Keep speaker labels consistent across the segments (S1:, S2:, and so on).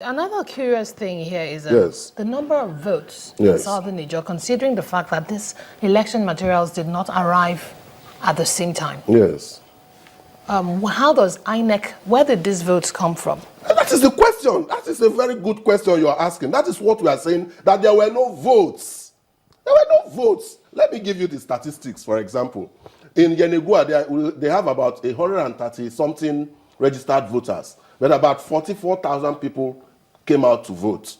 S1: Another curious thing here is
S2: Yes.
S1: the number of votes in
S2: Yes.
S1: Southern Niger, considering the fact that these election materials did not arrive at the same time.
S2: Yes.
S1: How does INEC, where did these votes come from?
S2: That is the question. That is a very good question you are asking. That is what we are saying, that there were no votes. There were no votes. Let me give you the statistics, for example. In Yenegua, they have about 130-something registered voters, but about 44,000 people came out to vote.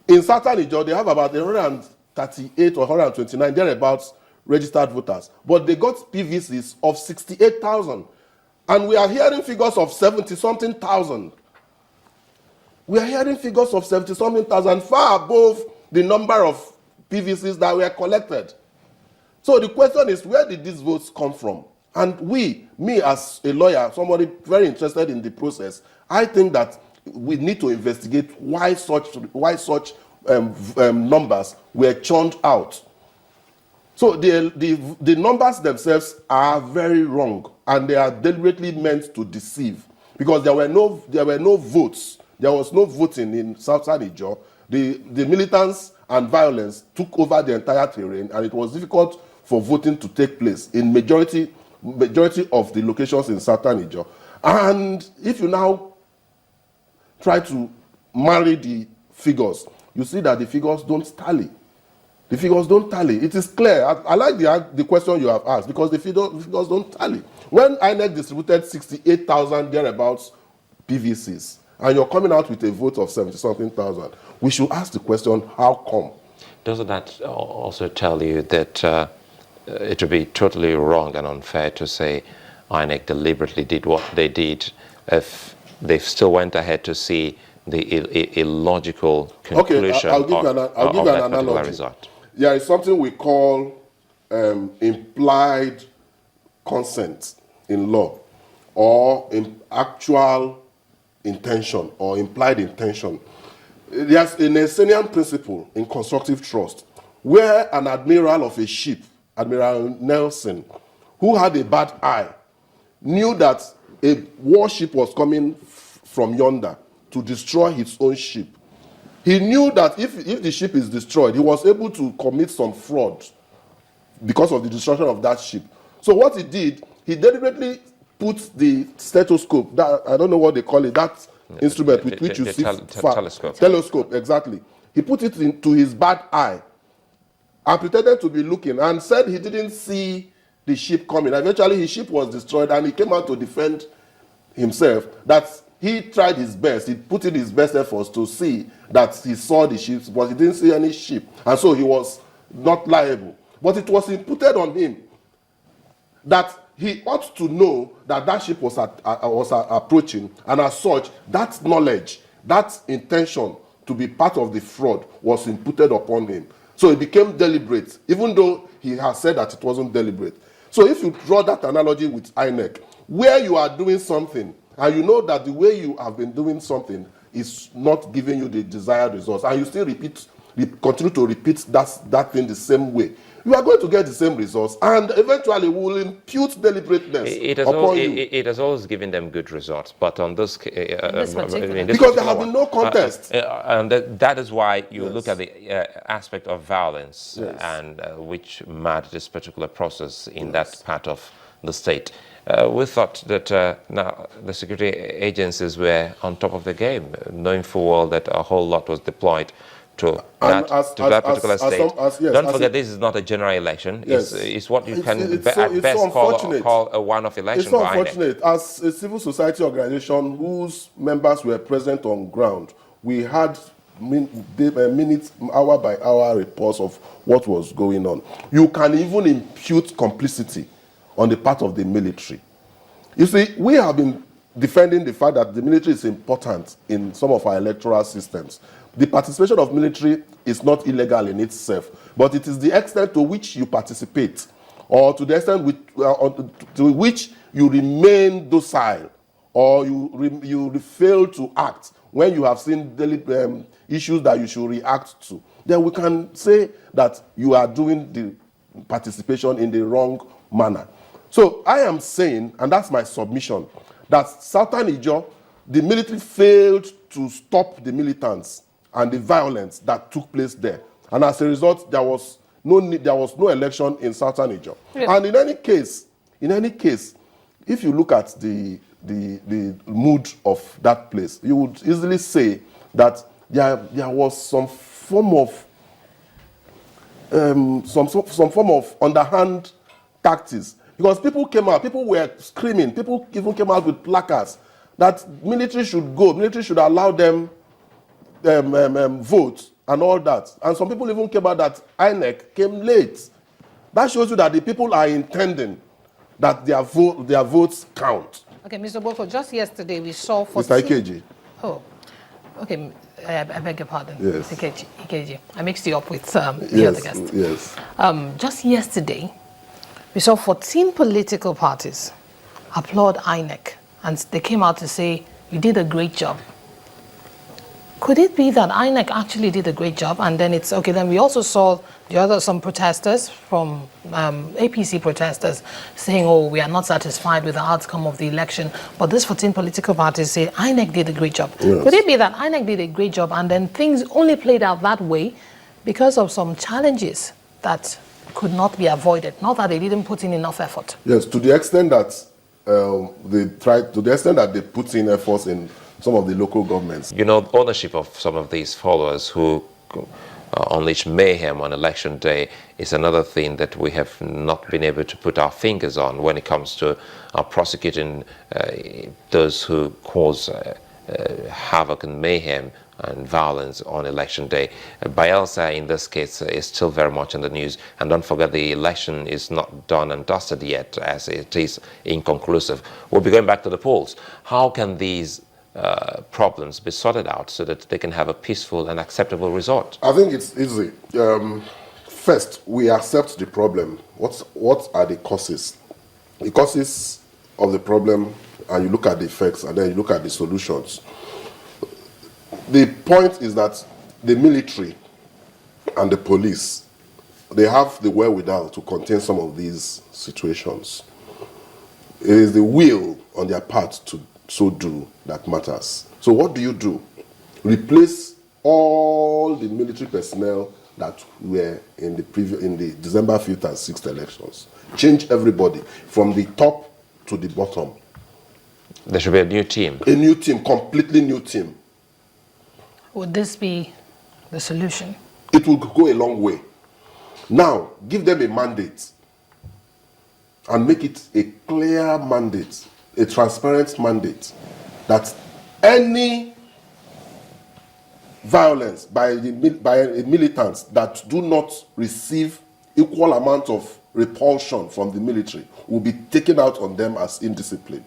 S2: In Southern Niger, they have about 138 or 129, thereabouts, registered voters, but they got PVCs of 68,000. And we are hearing figures of 70-something thousand. We are hearing figures of 70-something thousand, far above the number of PVCs that were collected. So the question is, where did these votes come from? And me as a lawyer, somebody very interested in the process, I think that we need to investigate why such numbers were churned out. So the numbers themselves are very wrong, and they are deliberately meant to deceive, because there were no votes. There was no voting in Southern Niger. The militants and violence took over the entire terrain, and it was difficult for voting to take place in majority of the locations in Southern Niger. And if you now try to marry the figures, you see that the figures don't tally. The figures don't tally. It is clear. I like the question you have asked, because the figures don't tally. When INEC distributed 68,000 thereabouts PVCs, and you're coming out with a vote of 70-something thousand, we should ask the question, how come?
S3: Doesn't that also tell you that it would be totally wrong and unfair to say INEC deliberately did what they did if they still went ahead to see the illogical conclusion
S2: I'll give you an analogy.
S3: Result?
S2: There is something we call implied consent in law, or in actual intention or implied intention. There's a Nelsonian principle in constructive trust, where an admiral of a ship, Admiral Nelson, who had a bad eye, knew that a warship was coming from yonder to destroy his own ship. He knew that if the ship is destroyed, he was able to commit some fraud because of the destruction of that ship. So what he did, he deliberately put the stethoscope, that, I don't know what they call it, that instrument with which you see
S3: telescope.
S2: Telescope, exactly. He put it into his bad eye and pretended to be looking, and said he didn't see the ship coming. Eventually his ship was destroyed, and he came out to defend himself that he tried his best. He put in his best efforts to see that he saw the ships, but he didn't see any ship, and so he was not liable. But it was imputed on him that he ought to know that that ship was approaching, and as such, that knowledge, that intention to be part of the fraud was imputed upon him. So it became deliberate, even though he has said that it wasn't deliberate. So if you draw that analogy with INEC, where you are doing something, and you know that the way you have been doing something is not giving you the desired results, and you still continue to repeat that thing the same way, you are going to get the same results, and eventually we will impute deliberateness upon you.
S3: It has always given them good results, but on this
S1: because
S2: there have been no contest.
S3: And that is why you look at the aspect of violence and which marred this particular process in that part of the state. We thought that now the security agencies were on top of the game, knowing full well that a whole lot was deployed to that particular state. Don't forget, this is not a general election.
S2: Yes.
S3: It's what you can at best call a one-off election.
S2: It's unfortunate. As a civil society organization whose members were present on ground, we had minutes, hour by hour reports of what was going on. You can even impute complicity on the part of the military. You see, we have been defending the fact that the military is important in some of our electoral systems. The participation of military is not illegal in itself, but it is the extent to which you participate, or to the extent to which you remain docile, or you fail to act when you have seen daily issues that you should react to. Then we can say that you are doing the participation in the wrong manner. So I am saying, and that's my submission, that Southern Niger the military failed to stop the militants and the violence that took place there. And as a result, there was no election in southern Niger.
S1: Yeah.
S2: And in any case, if you look at the mood of that place, you would easily say that there was some form of some form of underhand tactics, because people came out, people were screaming, people even came out with placards that military should go, military should allow them vote and all that. And some people even came out that INEC came late. That shows you that the people are intending that their votes count.
S1: Okay, Mr. Boko, just yesterday we saw 14...
S2: Mr. Ikeji.
S1: Oh, okay, I beg your pardon.
S2: Yes.
S1: Ikeji. I mixed you up with the other guest.
S2: Yes.
S1: Just yesterday, we saw 14 political parties applaud INEC, and they came out to say, you did a great job. Could it be that INEC actually did a great job, and then it's okay? Then we also saw some protesters from APC protesters saying, "Oh, we are not satisfied with the outcome of the election." But these 14 political parties say INEC did a great job.
S2: Yes.
S1: Could it be that INEC did a great job, and then things only played out that way because of some challenges that could not be avoided? Not that they didn't put in enough effort.
S2: Yes, to the extent that they put in efforts in some of the local governments.
S3: You know, ownership of some of these followers who unleash mayhem on election day is another thing that we have not been able to put our fingers on when it comes to prosecuting those who cause havoc and mayhem and violence on election day. Bayelsa, in this case, is still very much in the news. And don't forget, the election is not done and dusted yet, as it is inconclusive. We'll be going back to the polls. How can these problems be sorted out so that they can have a peaceful and acceptable result?
S2: I think it's easy. First, we accept the problem. What are the causes? The causes of the problem, and you look at the effects, and then you look at the solutions. The point is that the military and the police, they have the wherewithal to contain some of these situations. It is the will on their part to so do that matters. So what do you do? Replace all the military personnel that were in the December 5th and 6th elections. Change everybody from the top to the bottom.
S3: There should be a new team.
S2: A new team, completely new team.
S1: Would this be the solution?
S2: It will go a long way. Now, give them a mandate and make it a clear mandate, a transparent mandate, that any violence by militants that do not receive equal amount of repulsion from the military will be taken out on them as indiscipline.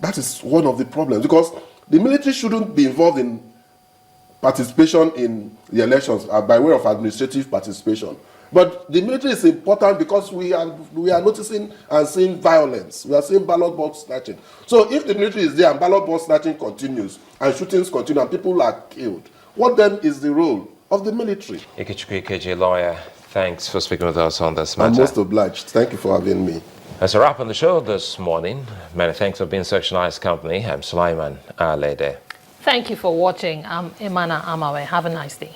S2: That is one of the problems, because the military shouldn't be involved in participation in the elections by way of administrative participation. But the military is important because we are noticing and seeing violence. We are seeing ballot box snatching. So if the military is there and ballot box snatching continues and shootings continue and people are killed, what then is the role of the military?
S3: Ikechukwu Ikeji, lawyer, thanks for speaking with us on this matter.
S2: I'm most obliged. Thank you for having me.
S3: That's a wrap on the show this morning. Many thanks for being such a nice company. I'm Sulaiman Alede.
S1: Thank you for watching. I'm Imana Amawe. Have a nice day.